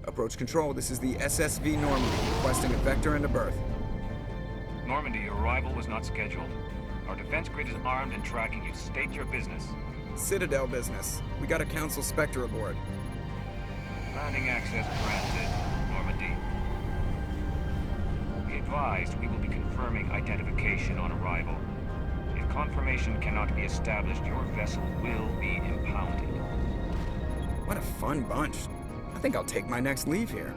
Approach control, this is the SSV Normandy, requesting a vector and a berth. Normandy, your arrival was not scheduled. Our defense grid is armed and tracking you. State your business. Citadel business. We got a Council Spectre aboard. Landing access granted, Normandy. Be advised, we will be confirming identification on arrival. If confirmation cannot be established, your vessel will be impounded. What a fun bunch. I think I'll take my next leave here.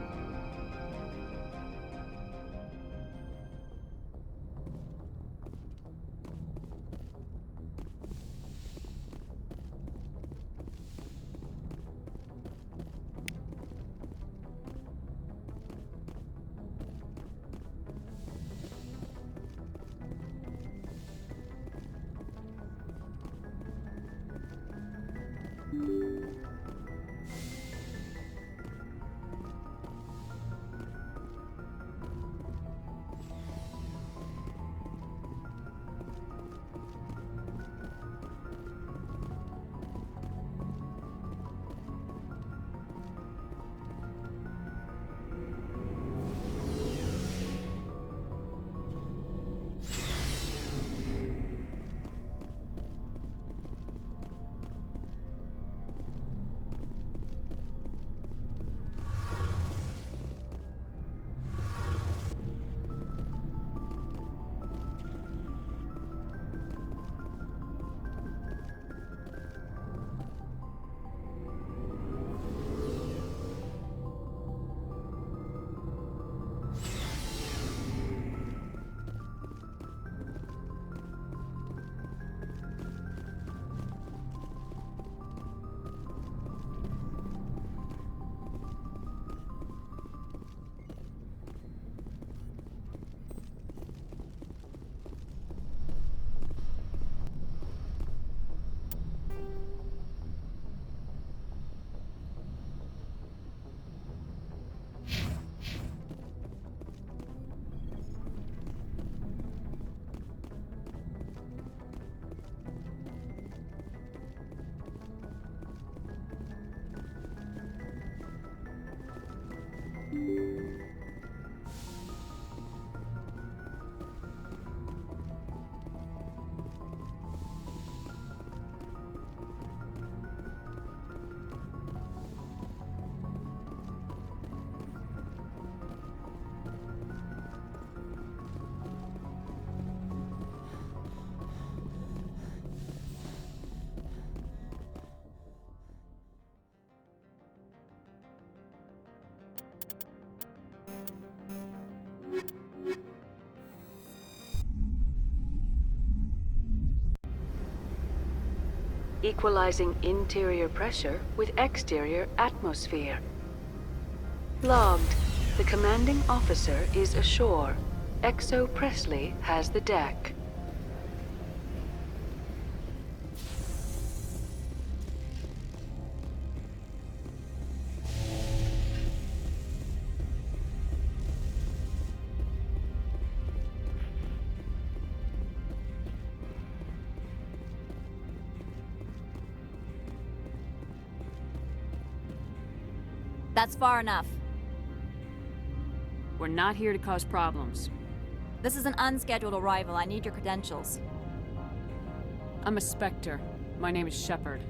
Equalizing interior pressure with exterior atmosphere. Logged. The commanding officer is ashore. Exo Presley has the deck. That's far enough. We're not here to cause problems. This is an unscheduled arrival. I need your credentials. I'm a Spectre. My name is Shepard.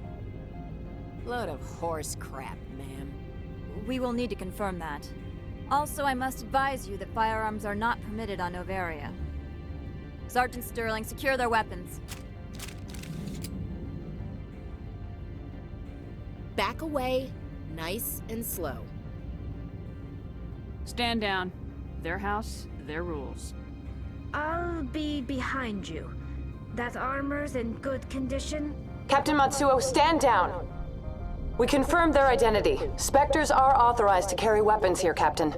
Load of horse crap, ma'am. We will need to confirm that. Also, I must advise you that firearms are not permitted on Noveria. Sergeant Sterling, secure their weapons. Back away, nice and slow. Stand down. Their house, their rules. I'll be behind you. That armor's in good condition? Captain Matsuo, stand down! We confirmed their identity. Spectres are authorized to carry weapons here, Captain.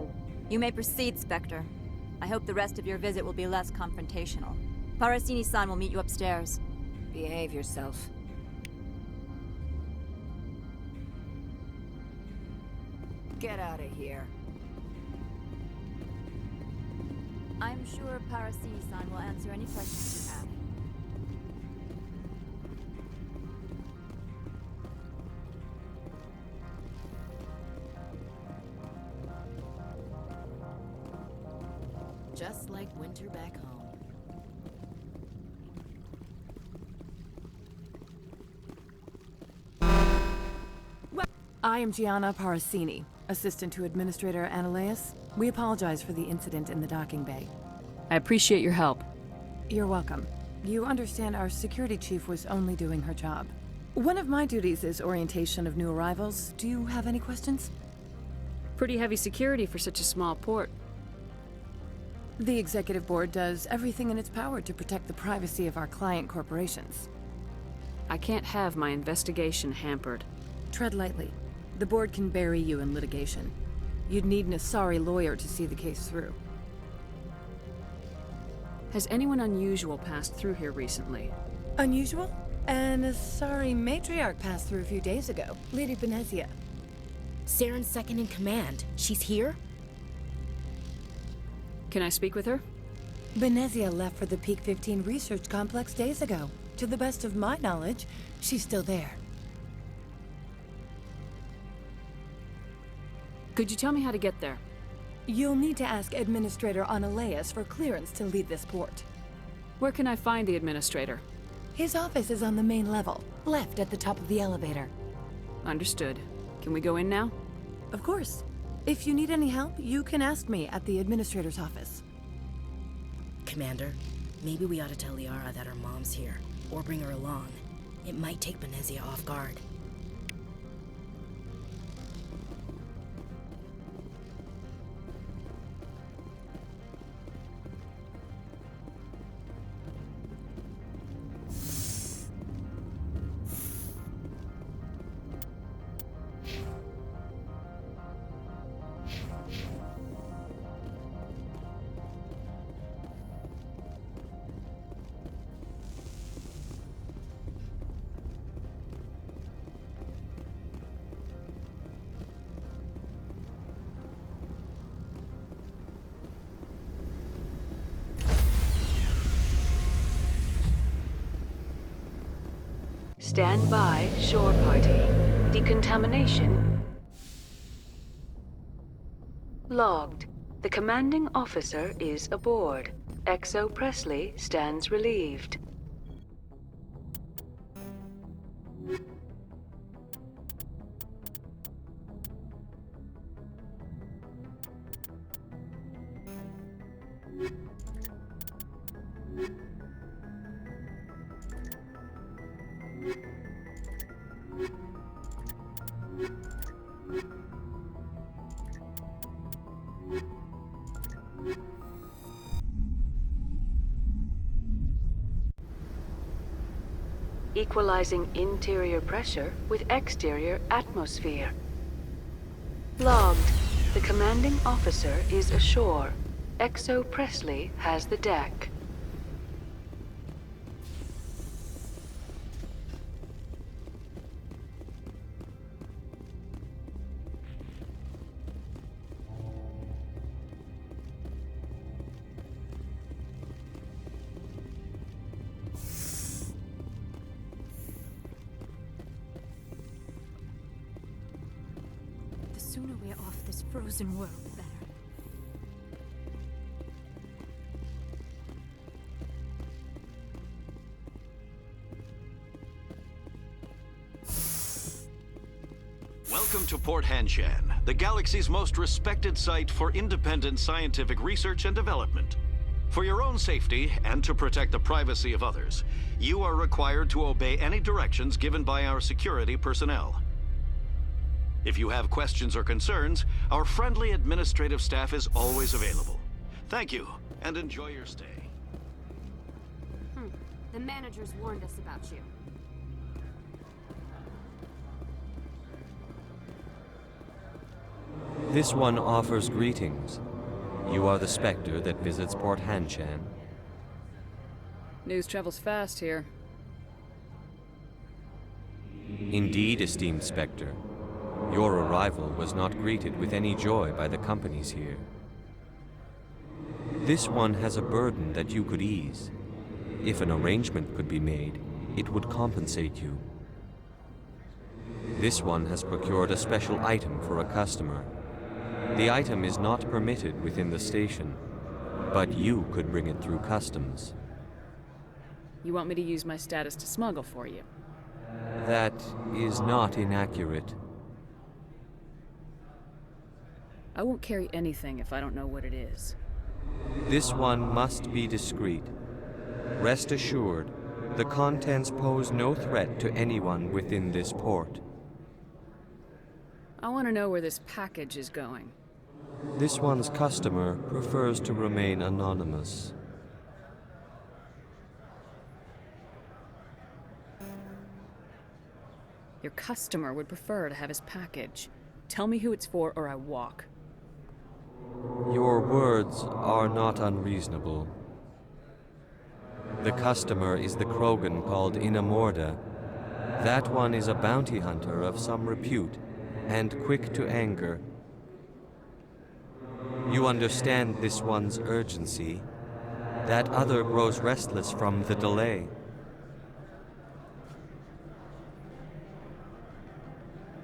You may proceed, Spectre. I hope the rest of your visit will be less confrontational. Parasini-san will meet you upstairs. Behave yourself. Get out of here. I'm sure Parasini-san will answer any questions you have. Just like winter back home. I am Gianna Parasini, assistant to Administrator Analeas. We apologize for the incident in the docking bay. I appreciate your help. You're welcome. You understand our security chief was only doing her job. One of my duties is orientation of new arrivals. Do you have any questions? Pretty heavy security for such a small port. The Executive Board does everything in its power to protect the privacy of our client corporations. I can't have my investigation hampered. Tread lightly. The board can bury you in litigation. You'd need an Asari lawyer to see the case through. Has anyone unusual passed through here recently? Unusual? An Asari matriarch passed through a few days ago. Lady Benezia. Saren's second in command. She's here? Can I speak with her? Benezia left for the Peak 15 research complex days ago. To the best of my knowledge, she's still there. Could you tell me how to get there? You'll need to ask Administrator Analeas for clearance to leave this port. Where can I find the administrator? His office is on the main level, left at the top of the elevator. Understood. Can we go in now? Of course. If you need any help, you can ask me at the administrator's office. Commander, maybe we ought to tell Liara that her mom's here, or bring her along. It might take Benezia off guard. Stand by, shore party. Decontamination logged. The commanding officer is aboard. Exo Presley stands relieved. Equalizing interior pressure with exterior atmosphere. Logged. The commanding officer is ashore. Exo Presley has the deck. The sooner we're off this frozen world, the better. Welcome to Port Hanshan, the galaxy's most respected site for independent scientific research and development. For your own safety and to protect the privacy of others, you are required to obey any directions given by our security personnel. If you have questions or concerns, our friendly administrative staff is always available. Thank you, and enjoy your stay. The managers warned us about you. This one offers greetings. You are the Spectre that visits Port Hanshan. News travels fast here. Indeed, esteemed Spectre. Your arrival was not greeted with any joy by the companies here. This one has a burden that you could ease. If an arrangement could be made, it would compensate you. This one has procured a special item for a customer. The item is not permitted within the station. but you could bring it through customs. You want me to use my status to smuggle for you? That is not inaccurate. I won't carry anything if I don't know what it is. This one must be discreet. Rest assured, the contents pose no threat to anyone within this port. I want to know where this package is going. This one's customer prefers to remain anonymous. Your customer would prefer to have his package. Tell me who it's for or I walk. Your words are not unreasonable. The customer is the Krogan called Inamorda. That one is a bounty hunter of some repute, and quick to anger. You understand this one's urgency. That other grows restless from the delay.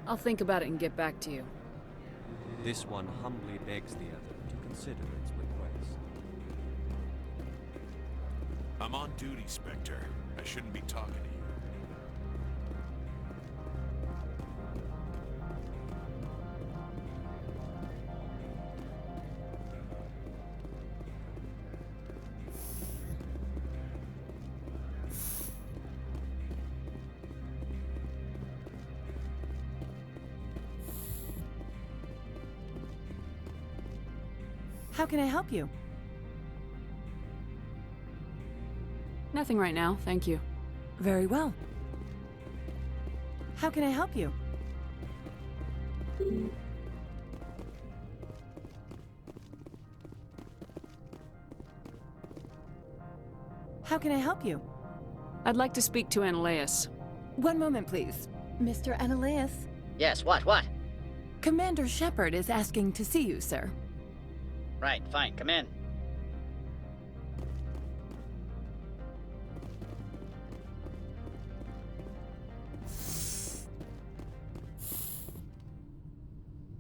I'll think about it and get back to you. This one humbly begs the other to consider its request. I'm on duty, Spectre. I shouldn't be talking to you. How can I help you? Nothing right now, thank you. Very well. How can I help you? How can I help you? I'd like to speak to Analeas. One moment, please. Mr. Analeas? Yes, what? Commander Shepard is asking to see you, sir. Right, fine, come in.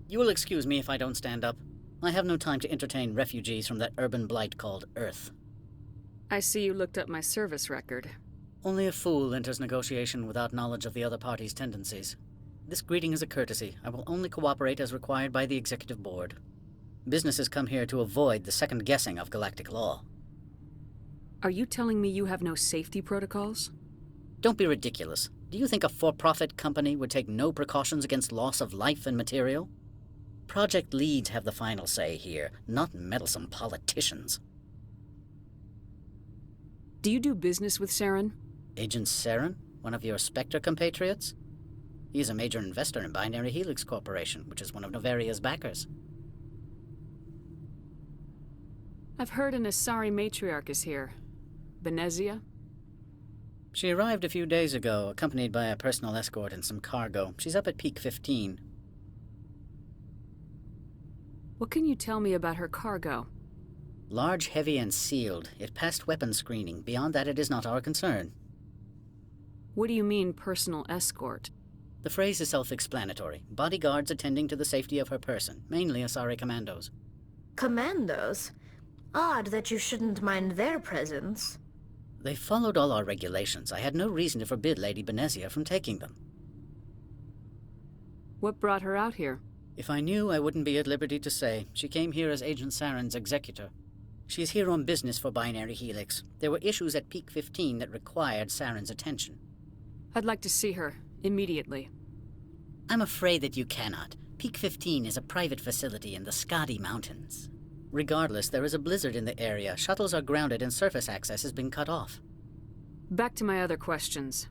You will excuse me if I don't stand up. I have no time to entertain refugees from that urban blight called Earth. I see you looked up my service record. Only a fool enters negotiation without knowledge of the other party's tendencies. This greeting is a courtesy. I will only cooperate as required by the Executive Board. Businesses come here to avoid the second guessing of galactic law. Are you telling me you have no safety protocols? Don't be ridiculous. Do you think a for-profit company would take no precautions against loss of life and material? Project leads have the final say here, not meddlesome politicians. Do you do business with Saren? Agent Saren? One of your Spectre compatriots? He is a major investor in Binary Helix Corporation, which is one of Novaria's backers. I've heard an Asari matriarch is here. Benezia? She arrived a few days ago, accompanied by a personal escort and some cargo. She's up at Peak 15. What can you tell me about her cargo? Large, heavy, and sealed. It passed weapons screening. Beyond that, it is not our concern. What do you mean, personal escort? The phrase is self-explanatory. Bodyguards attending to the safety of her person, mainly Asari commandos. Commandos? Odd that you shouldn't mind their presence. They followed all our regulations. I had no reason to forbid Lady Benezia from taking them. What brought her out here? If I knew, I wouldn't be at liberty to say. She came here as Agent Saren's executor. She's here on business for Binary Helix. There were issues at Peak 15 that required Saren's attention. I'd like to see her, immediately. I'm afraid that you cannot. Peak 15 is a private facility in the Skadi Mountains. Regardless, there is a blizzard in the area. Shuttles are grounded and surface access has been cut off. Back to my other questions.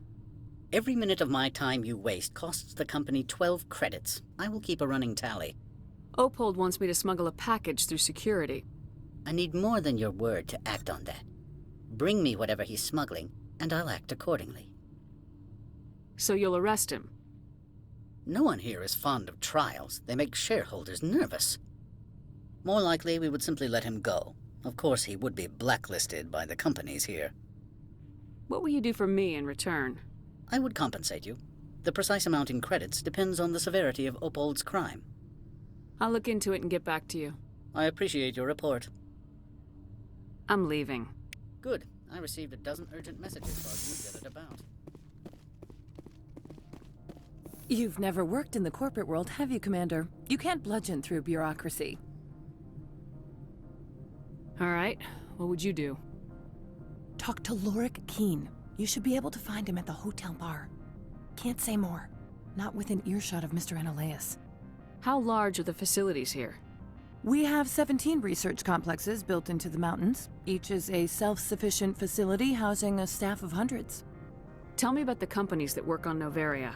Every minute of my time you waste costs the company 12 credits. I will keep a running tally. Opold wants me to smuggle a package through security. I need more than your word to act on that. Bring me whatever he's smuggling, and I'll act accordingly. So you'll arrest him? No one here is fond of trials. They make shareholders nervous. More likely, we would simply let him go. Of course, he would be blacklisted by the companies here. What will you do for me in return? I would compensate you. The precise amount in credits depends on the severity of Opold's crime. I'll look into it and get back to you. I appreciate your report. I'm leaving. Good. I received a dozen urgent messages while you did it about. You've never worked in the corporate world, have you, Commander? You can't bludgeon through bureaucracy. All right. What would you do? Talk to Lorik Keen. You should be able to find him at the hotel bar. Can't say more. Not within earshot of Mr. Analaeus. How large are the facilities here? We have 17 research complexes built into the mountains. Each is a self-sufficient facility housing a staff of hundreds. Tell me about the companies that work on Noveria.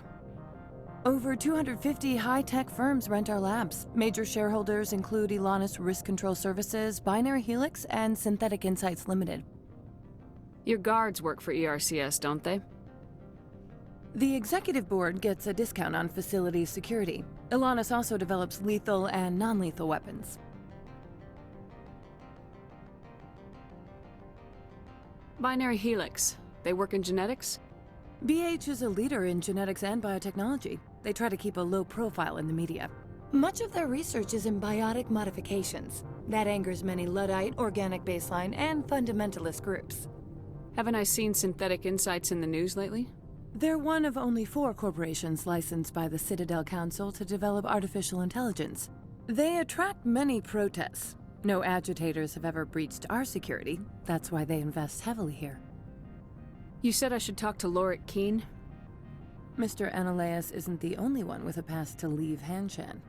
Over 250 high-tech firms rent our labs. Major shareholders include Elanus Risk Control Services, Binary Helix, and Synthetic Insights Limited. Your guards work for ERCS, don't they? The executive board gets a discount on facility security. Elanus also develops lethal and non-lethal weapons. Binary Helix. They work in genetics? BH is a leader in genetics and biotechnology. They try to keep a low profile in the media. Much of their research is in biotic modifications. That angers many Luddite, organic baseline, and fundamentalist groups. Haven't I seen Synthetic Insights in the news lately? They're one of only 4 corporations licensed by the Citadel Council to develop artificial intelligence. They attract many protests. No agitators have ever breached our security. That's why they invest heavily here. You said I should talk to Lorik Keen? Mr. Analaeus isn't the only one with a pass to leave Hanshan.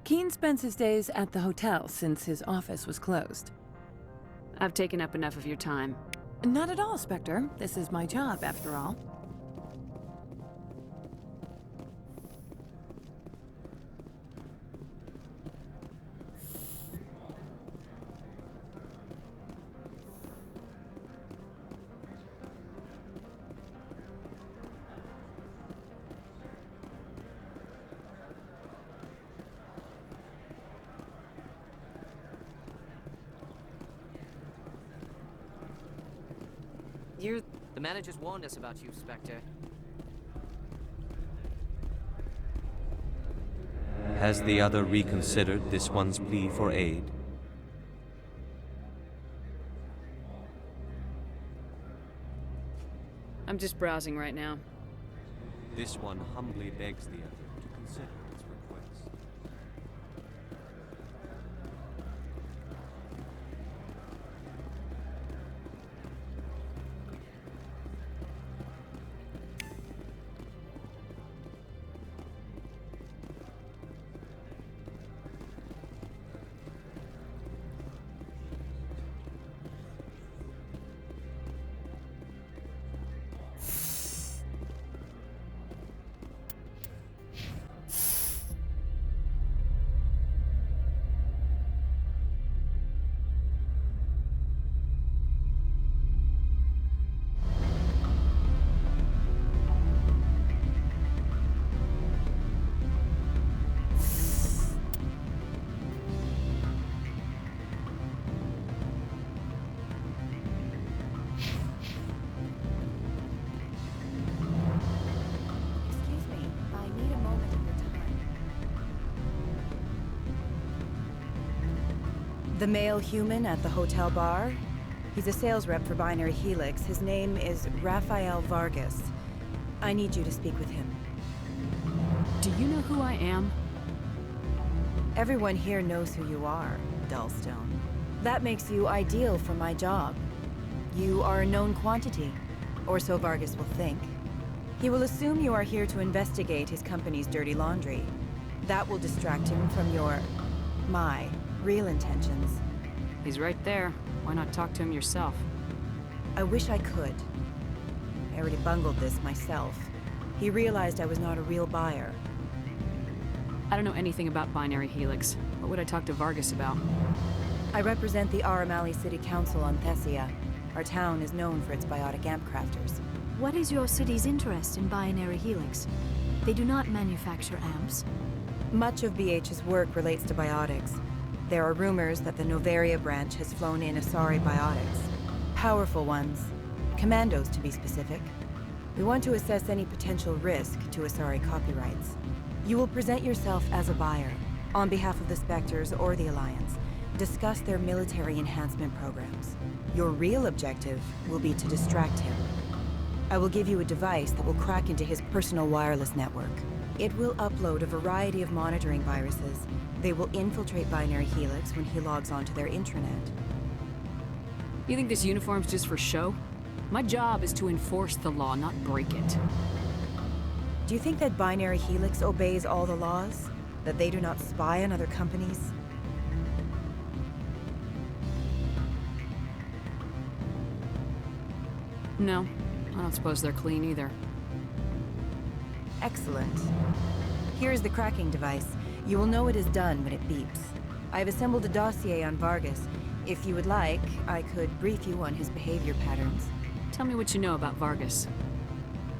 Keen spends his days at the hotel since his office was closed. I've taken up enough of your time. Not at all, Spectre. This is my job, after all. The managers warned us about you, Spectre. Has the other reconsidered this one's plea for aid? I'm just browsing right now. This one humbly begs the other to consider its request. The male human at the hotel bar? He's a sales rep for Binary Helix. His name is Rafael Vargas. I need you to speak with him. Do you know who I am? Everyone here knows who you are, Dullstone. That makes you ideal for my job. You are a known quantity, or so Vargas will think. He will assume you are here to investigate his company's dirty laundry. That will distract him from my real intentions. He's right there. Why not talk to him yourself? I wish I could. I already bungled this myself. He realized I was not a real buyer. I don't know anything about Binary Helix. What would I talk to Vargas about? I represent the Aramali City Council on Thessia. Our town is known for its biotic amp crafters. What is your city's interest in Binary Helix? They do not manufacture amps. Much of BH's work relates to biotics. There are rumors that the Noveria branch has flown in Asari biotics. Powerful ones. Commandos, to be specific. We want to assess any potential risk to Asari copyrights. You will present yourself as a buyer, on behalf of the Spectres or the Alliance. discuss their military enhancement programs. Your real objective will be to distract him. I will give you a device that will crack into his personal wireless network. It will upload a variety of monitoring viruses. They will infiltrate Binary Helix when he logs onto their intranet. You think this uniform's just for show? My job is to enforce the law, not break it. Do you think that Binary Helix obeys all the laws? That they do not spy on other companies? No, I don't suppose they're clean either. Excellent. Here is the cracking device. You will know it is done when it beeps. I have assembled a dossier on Vargas. If you would like, I could brief you on his behavior patterns. Tell me what you know about Vargas.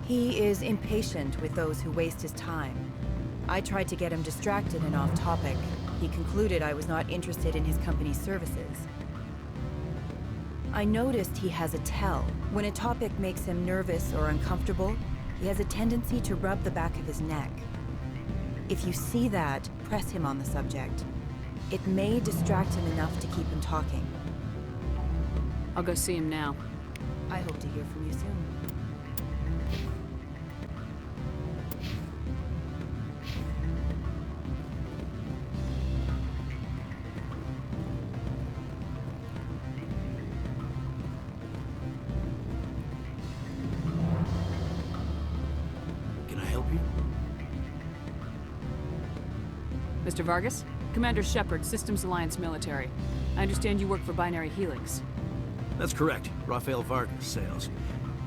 He is impatient with those who waste his time. I tried to get him distracted and off topic. He concluded I was not interested in his company's services. I noticed he has a tell. When a topic makes him nervous or uncomfortable, he has a tendency to rub the back of his neck. If you see that, press him on the subject. It may distract him enough to keep him talking. I'll go see him now. I hope to hear from you soon. Can I help you? Mr. Vargas? Commander Shepard, Systems Alliance Military. I understand you work for Binary Helix. That's correct. Rafael Vargas, sales.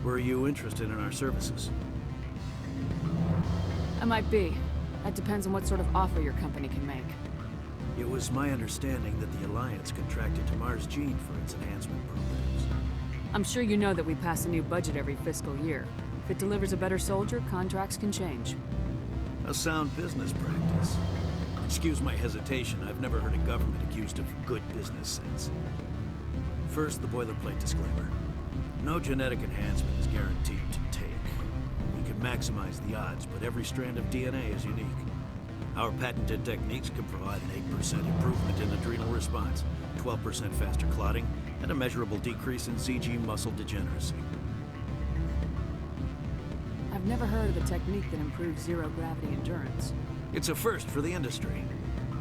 Were you interested in our services? I might be. That depends on what sort of offer your company can make. It was my understanding that the Alliance contracted to Mars Gene for its enhancement programs. I'm sure you know that we pass a new budget every fiscal year. If it delivers a better soldier, contracts can change. A sound business practice. Excuse my hesitation, I've never heard a government accused of good business sense. First, the boilerplate disclaimer. No genetic enhancement is guaranteed to take. We can maximize the odds, but every strand of DNA is unique. Our patented techniques can provide an 8% improvement in adrenal response, 12% faster clotting, and a measurable decrease in CG muscle degeneracy. I've never heard of a technique that improves zero-gravity endurance. It's a first for the industry.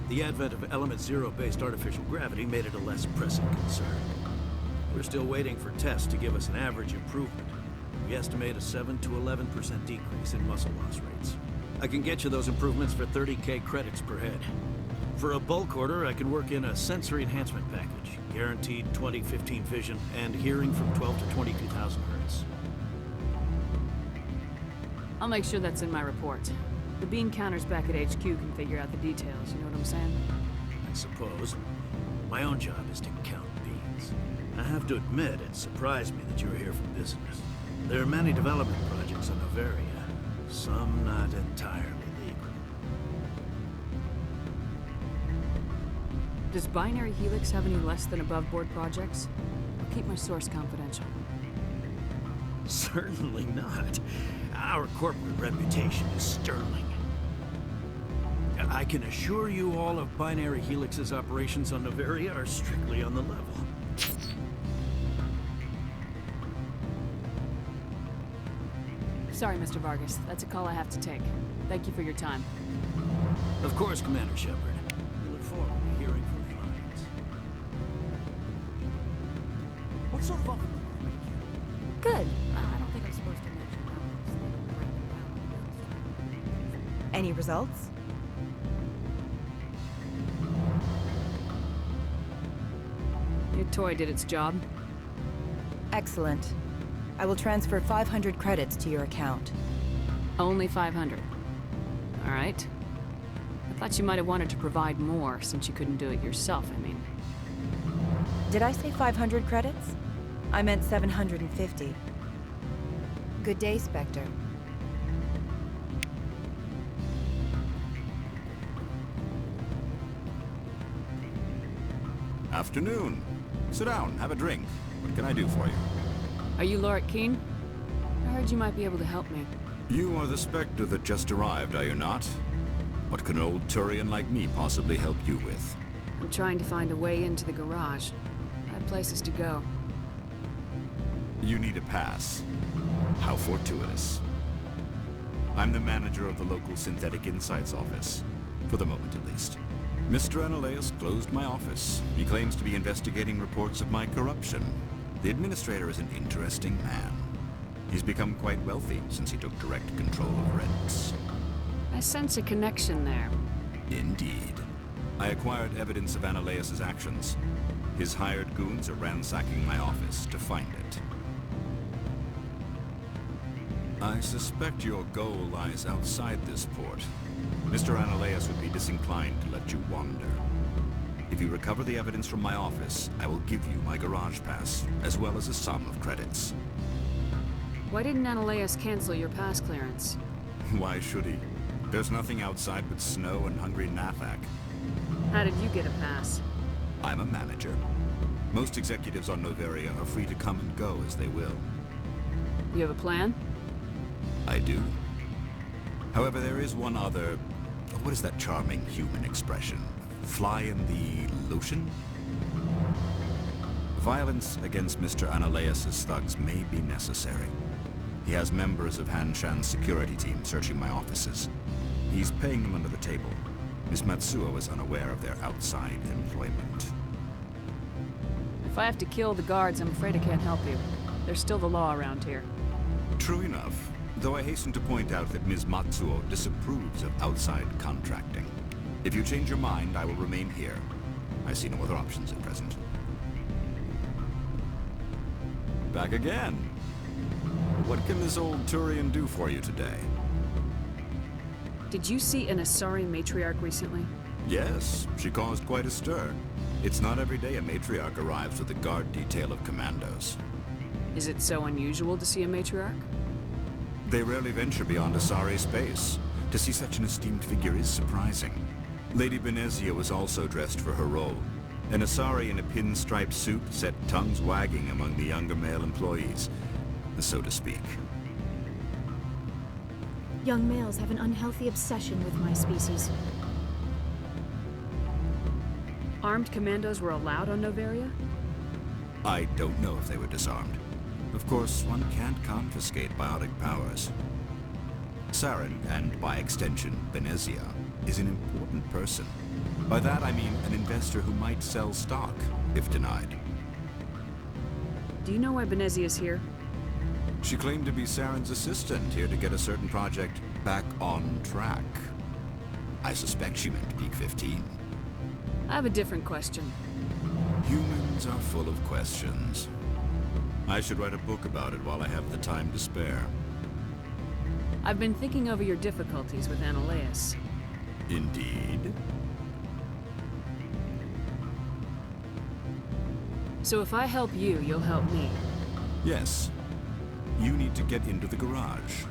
The advent of Element Zero-based artificial gravity made it a less pressing concern. We're still waiting for tests to give us an average improvement. We estimate a 7 to 11% decrease in muscle loss rates. I can get you those improvements for 30K credits per head. For a bulk order, I can work in a sensory enhancement package, guaranteed 20/15 vision, and hearing from 12 to 22,000 hertz. I'll make sure that's in my report. The bean counters back at HQ can figure out the details, you know what I'm saying? I suppose. My own job is to count beans. I have to admit, it surprised me that you were here for business. There are many development projects in Noveria, some not entirely legal. Does Binary Helix have any less than above-board projects? I'll keep my source confidential. Certainly not. Our corporate reputation is sterling. I can assure you all of Binary Helix's operations on Noveria are strictly on the level. Sorry, Mr. Vargas. That's a call I have to take. Thank you for your time. Of course, Commander Shepard. We look forward to hearing from the Alliance. What sort of offer? Good. I don't think I'm supposed to mention numbers. Any results? Your toy did its job. Excellent. I will transfer 500 credits to your account. Only 500. All right. I thought you might have wanted to provide more since you couldn't do it yourself, I mean. Did I say 500 credits? I meant 750. Good day, Spectre. Afternoon. Sit down, have a drink. What can I do for you? Are you Lorik Keene? I heard you might be able to help me. You are the Spectre that just arrived, are you not? What can an old Turian like me possibly help you with? I'm trying to find a way into the garage. I have places to go. You need a pass. How fortuitous. I'm the manager of the local Synthetic Insights office. For the moment, at least. Mr. Analeas closed my office. He claims to be investigating reports of my corruption. The administrator is an interesting man. He's become quite wealthy since he took direct control of rents. I sense a connection there. Indeed. I acquired evidence of Analeas' actions. His hired goons are ransacking my office to find it. I suspect your goal lies outside this port. Mr. Analeas would be disinclined to let you wander. If you recover the evidence from my office, I will give you my garage pass, as well as a sum of credits. Why didn't Analeas cancel your pass clearance? Why should he? There's nothing outside but snow and hungry Nathak. How did you get a pass? I'm a manager. Most executives on Noveria are free to come and go as they will. You have a plan? I do. However, there is one other... What is that charming human expression? Fly in the lotion? Violence against Mr. Analeas' thugs may be necessary. He has members of Han Shan's security team searching my offices. He's paying them under the table. Miss Matsuo is unaware of their outside employment. If I have to kill the guards, I'm afraid I can't help you. There's still the law around here. True enough, though I hasten to point out that Ms. Matsuo disapproves of outside contracting. If you change your mind, I will remain here. I see no other options at present. Back again. What can this old Turian do for you today? Did you see an Asari matriarch recently? Yes, she caused quite a stir. It's not every day a matriarch arrives with a guard detail of commandos. Is it so unusual to see a matriarch? They rarely venture beyond Asari space. To see such an esteemed figure is surprising. Lady Benezia was also dressed for her role. An Asari in a pinstriped suit set tongues wagging among the younger male employees, so to speak. Young males have an unhealthy obsession with my species. Armed commandos were allowed on Noveria? I don't know if they were disarmed. Of course, one can't confiscate biotic powers. Saren, and by extension, Benezia, is an important person. By that I mean an investor who might sell stock, if denied. Do you know why Benezia is here? She claimed to be Saren's assistant, here to get a certain project back on track. I suspect she meant Peak 15. I have a different question. Humans are full of questions. I should write a book about it while I have the time to spare. I've been thinking over your difficulties with Analeas. Indeed. So if I help you, you'll help me. Yes. You need to get into the garage.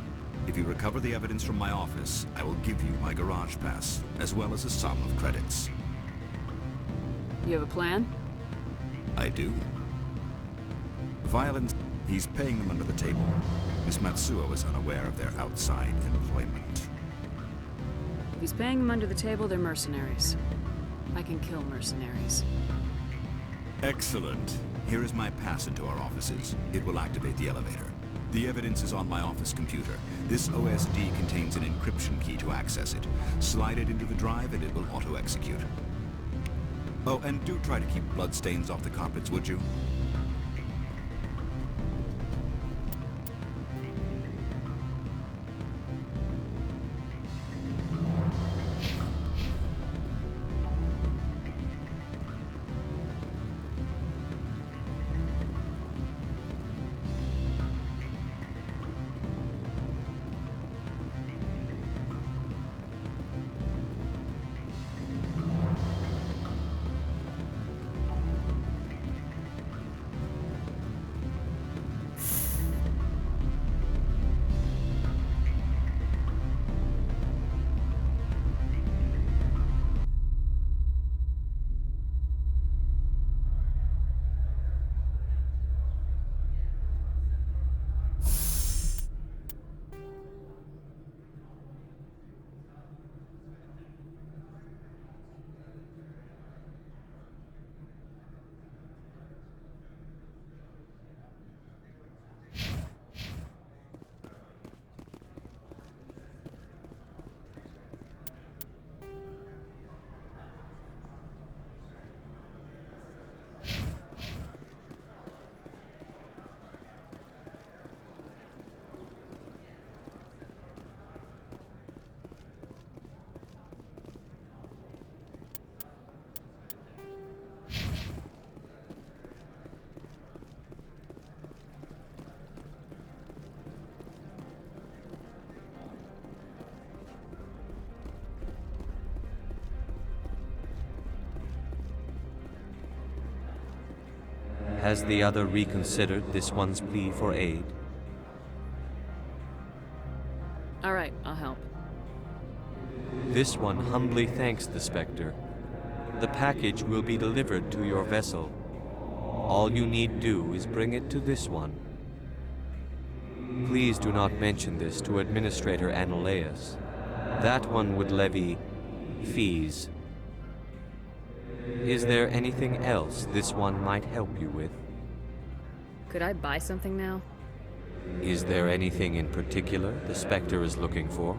If you recover the evidence from my office, I will give you my garage pass, as well as a sum of credits. You have a plan? I do. Violence, he's paying them under the table. Miss Matsuo is unaware of their outside employment. If he's paying them under the table, they're mercenaries. I can kill mercenaries. Excellent. Here is my pass into our offices. It will activate the elevator. The evidence is on my office computer. This OSD contains an encryption key to access it. Slide it into the drive and it will auto-execute. Oh, and do try to keep bloodstains off the carpets, would you? Has the other reconsidered this one's plea for aid? All right, I'll help. This one humbly thanks the Spectre. The package will be delivered to your vessel. All you need do is bring it to this one. Please do not mention this to Administrator Anolaeus. That one would levy fees. Is there anything else this one might help you with? Could I buy something now? Is there anything in particular the Spectre is looking for?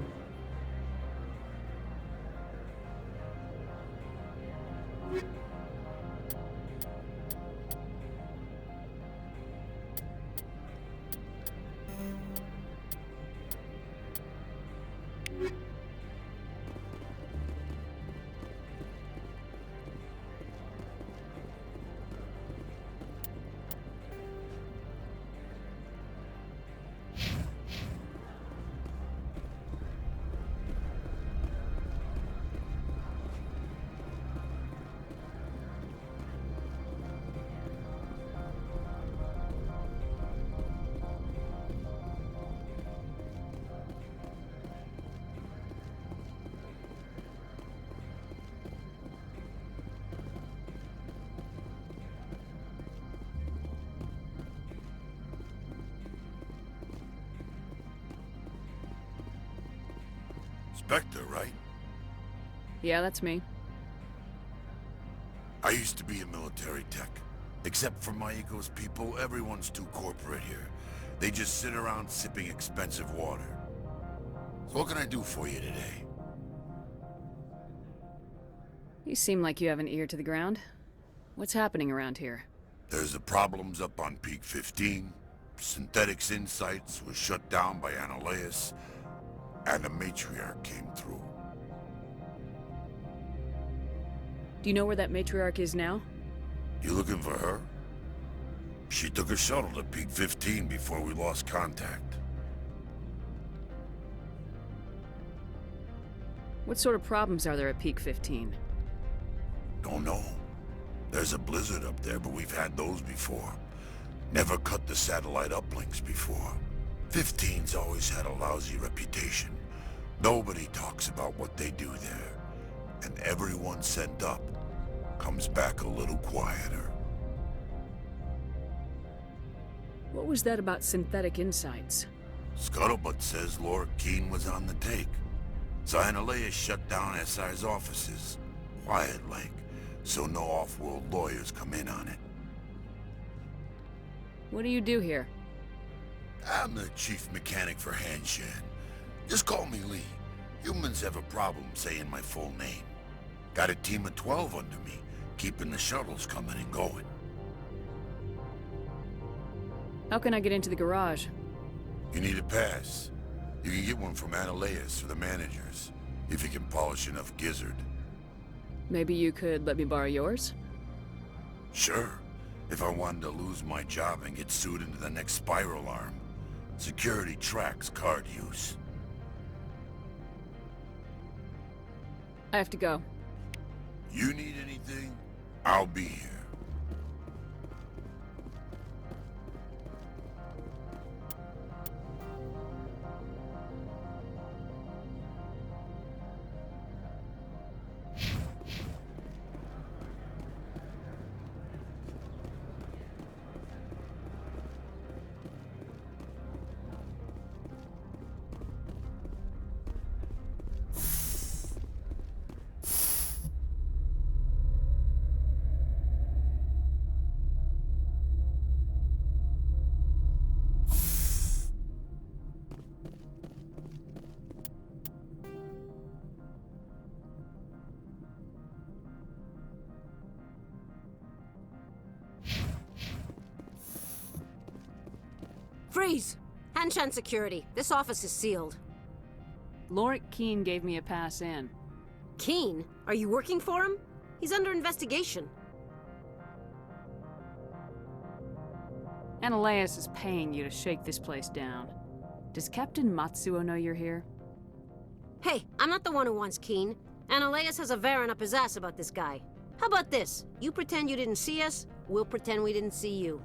Spectre, right? Yeah, that's me. I used to be a military tech. Except for Maiko's people, everyone's too corporate here. They just sit around sipping expensive water. So what can I do for you today? You seem like you have an ear to the ground. What's happening around here? There's the problems up on Peak 15. Synthetics Insights was shut down by Anolaeus. And the Matriarch came through. Do you know where that Matriarch is now? You looking for her? She took a shuttle to Peak 15 before we lost contact. What sort of problems are there at Peak 15? Don't know. There's a blizzard up there, but we've had those before. Never cut the satellite uplinks before. 15's always had a lousy reputation. Nobody talks about what they do there. And everyone sent up comes back a little quieter. What was that about Synthetic Insights? Scuttlebutt says Laura Keene was on the take. So Anolaeus shut down SI's offices. Quiet-like, so no off-world lawyers come in on it. What do you do here? I'm the chief mechanic for Hanshan. Just call me Lee. Humans have a problem saying my full name. Got a team of 12 under me, keeping the shuttles coming and going. How can I get into the garage? You need a pass. You can get one from Anolaeus or the managers, if you can polish enough gizzard. Maybe you could let me borrow yours? Sure, if I wanted to lose my job and get sued into the next spiral arm. Security tracks card use. I have to go. You need anything? I'll be here. Freeze! Hanshan security. This office is sealed. Lorik Keene gave me a pass in. Keene? Are you working for him? He's under investigation. Anolaeus is paying you to shake this place down. Does Captain Matsuo know you're here? Hey, I'm not the one who wants Keene. Anolaeus has a Varen up his ass about this guy. How about this? You pretend you didn't see us, We'll pretend we didn't see you.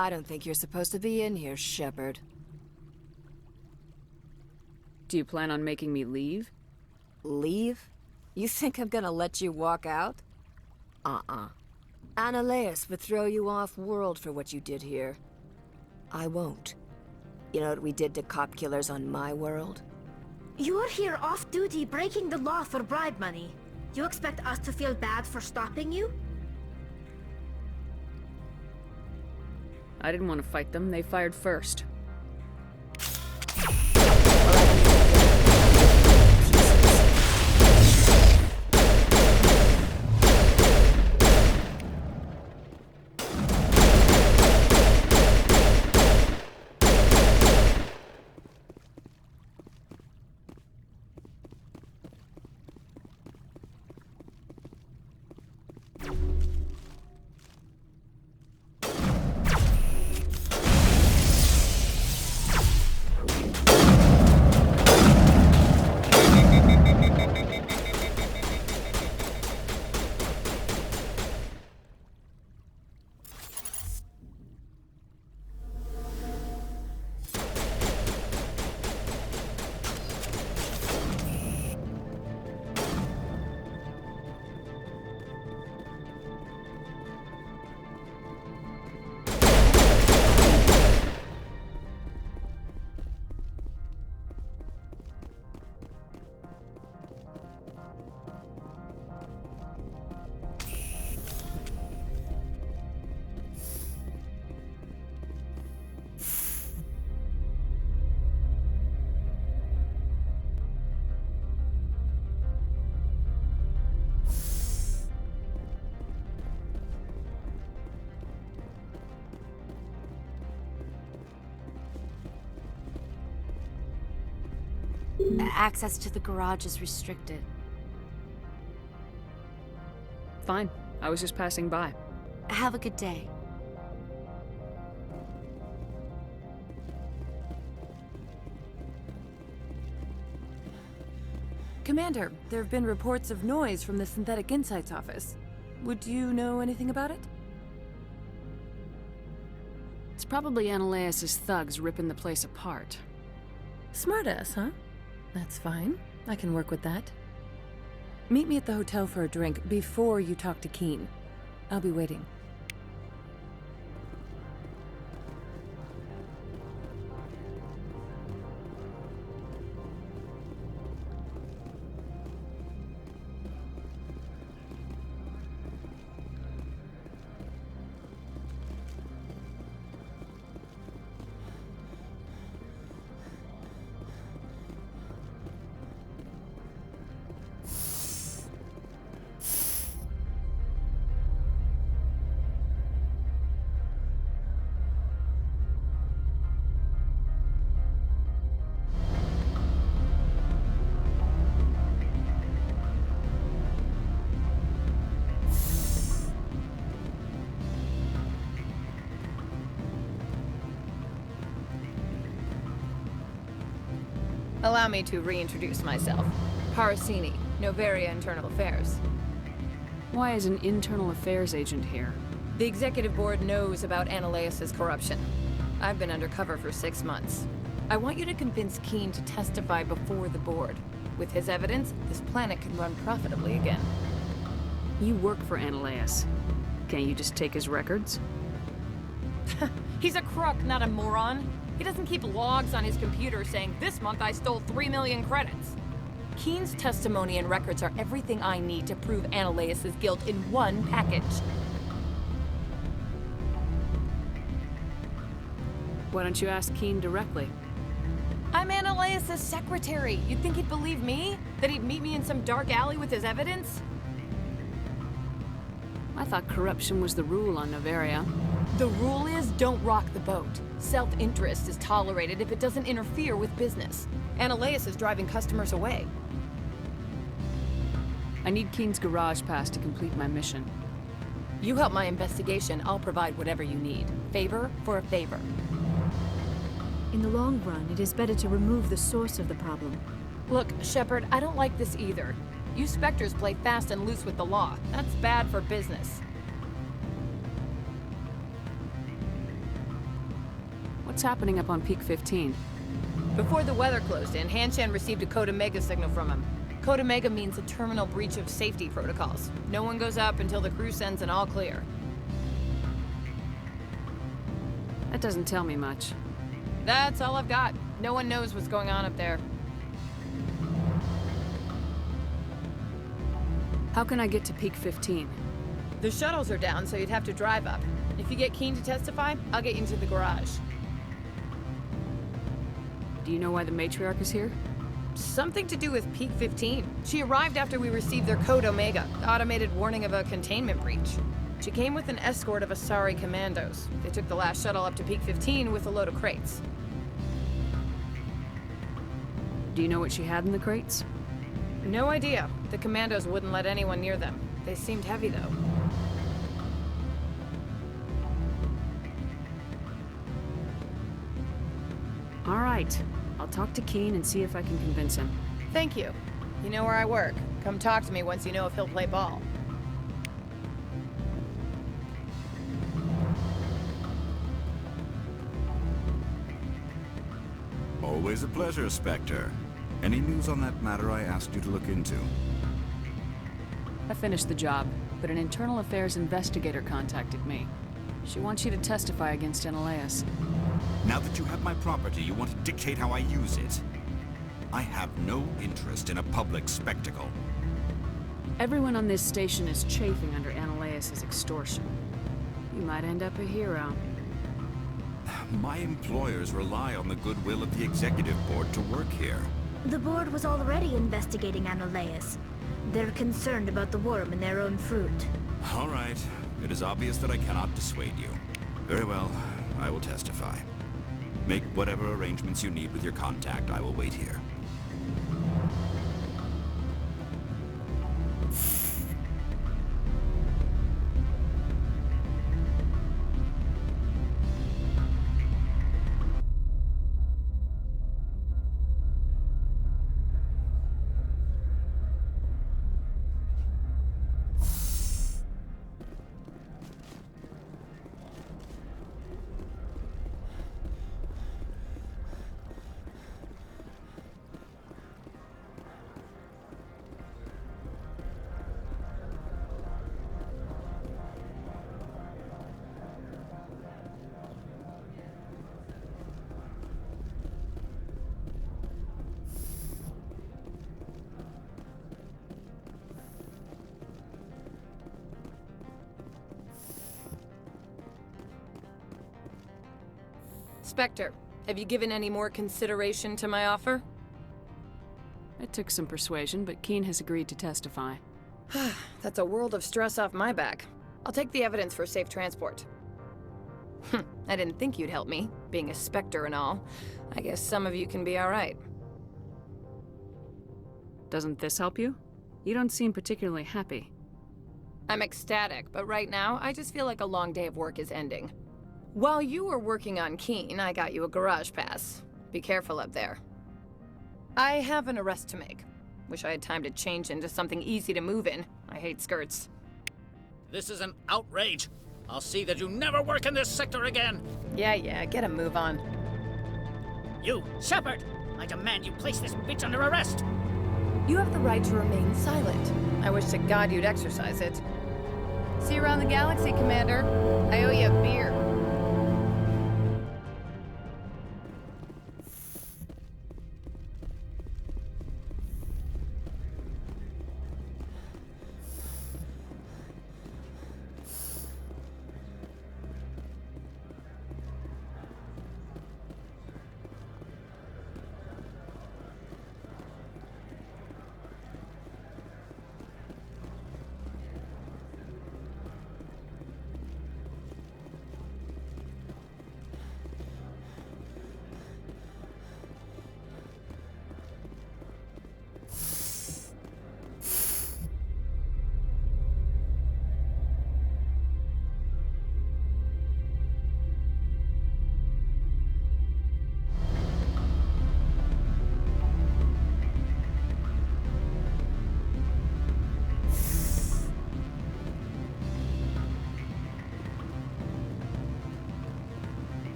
I don't think you're supposed to be in here, Shepard. Do you plan on making me leave? Leave? You think I'm gonna let you walk out? Annaleus would throw you off-world for what you did here. I won't. You know what we did to cop killers on my world? You're here off-duty breaking the law for bribe money. You expect us to feel bad for stopping you? I didn't want to fight them. They fired first. Access to the garage is restricted. Fine. I was just passing by. Have a good day. Commander, there have been reports of noise from the Synthetic Insights office. Would you know anything about it? It's probably Analaeus' thugs ripping the place apart. Smartass, huh? That's fine. I can work with that. Meet me at the hotel for a drink before you talk to Keen. I'll be waiting. Allow me to reintroduce myself. Parasini, Noveria Internal Affairs. Why is an internal affairs agent here? The executive board knows about Analaeus' corruption. I've been undercover for 6 months. I want you to convince Keen to testify before the board. With his evidence, this planet can run profitably again. You work for Analaeus. Can't you just take his records? He's a crook, not a moron. He doesn't keep logs on his computer saying, "This month I stole 3 million credits." Keen's testimony and records are everything I need to prove Analaeus' guilt in one package. Why don't you ask Keen directly? I'm Analaeus' secretary. You'd think he'd believe me? That he'd meet me in some dark alley with his evidence? I thought corruption was the rule on Noveria. The rule is, don't rock the boat. Self-interest is tolerated if it doesn't interfere with business. Analaeus is driving customers away. I need Keen's garage pass to complete my mission. You help my investigation, I'll provide whatever you need. Favor for a favor. In the long run, it is better to remove the source of the problem. Look, Shepard, I don't like this either. You Spectres play fast and loose with the law. That's bad for business. What's happening up on Peak 15? Before the weather closed in, Hanshan received a Code Omega signal from him. Code Omega means a terminal breach of safety protocols. No one goes up until the crew sends an all clear. That doesn't tell me much. That's all I've got. No one knows what's going on up there. How can I get to Peak 15? The shuttles are down, so you'd have to drive up. If you get Keen to testify, I'll get you into the garage. Do you know why the Matriarch is here? Something to do with Peak 15. She arrived after we received their Code Omega, the automated warning of a containment breach. She came with an escort of Asari commandos. They took the last shuttle up to Peak 15 with a load of crates. Do you know what she had in the crates? No idea. The commandos wouldn't let anyone near them. They seemed heavy, though. All right. I'll talk to Keen and see if I can convince him. Thank you. You know where I work. Come talk to me once you know if he'll play ball. Always a pleasure, Spectre. Any news on that matter I asked you to look into? I finished the job, but an internal affairs investigator contacted me. She wants you to testify against Analaeus. Now that you have my property, you want to dictate how I use it. I have no interest in a public spectacle. Everyone on this station is chafing under Analaeus' extortion. You might end up a hero. My employers rely on the goodwill of the executive board to work here. The board was already investigating Analaeus. They're concerned about the worm in their own fruit. All right. It is obvious that I cannot dissuade you. Very well. I will testify. Make whatever arrangements you need with your contact. I will wait here. Spectre, have you given any more consideration to my offer? It took some persuasion, but Keen has agreed to testify. That's a world of stress off my back. I'll take the evidence for safe transport. I didn't think you'd help me, being a Spectre and all. I guess some of you can be alright. Doesn't this help you? You don't seem particularly happy. I'm ecstatic, but right now, I just feel like a long day of work is ending. While you were working on Keen, I got you a garage pass. Be careful up there. I have an arrest to make. Wish I had time to change into something easy to move in. I hate skirts. This is an outrage. I'll see that you never work in this sector again. Yeah, get a move on. You, Shepard! I demand you place this bitch under arrest! You have the right to remain silent. I wish to God you'd exercise it. See you around the galaxy, Commander. I owe you a beer.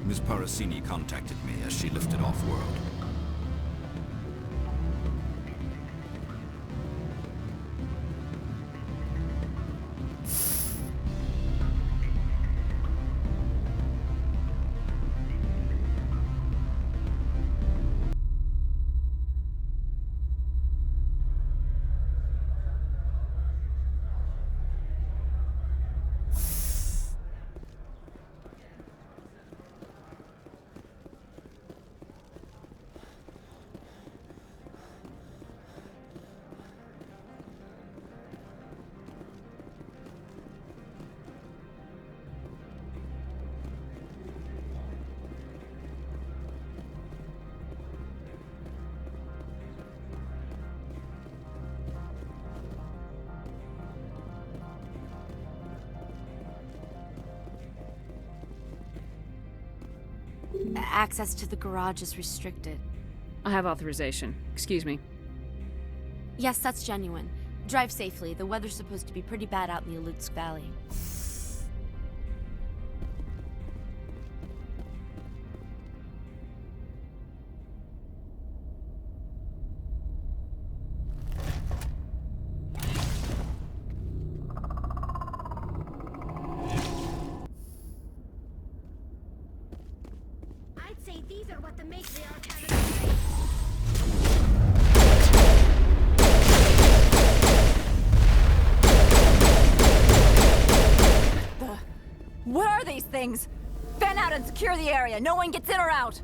Ms. Parasini contacted me as she lifted off-world. Access to the garage is restricted. I have authorization. Excuse me. Yes, that's genuine. Drive safely. The weather's supposed to be pretty bad out in the Alutsk Valley. I'd say these are what the matriarch had. What are these things? Fan out and secure the area. No one gets in or out.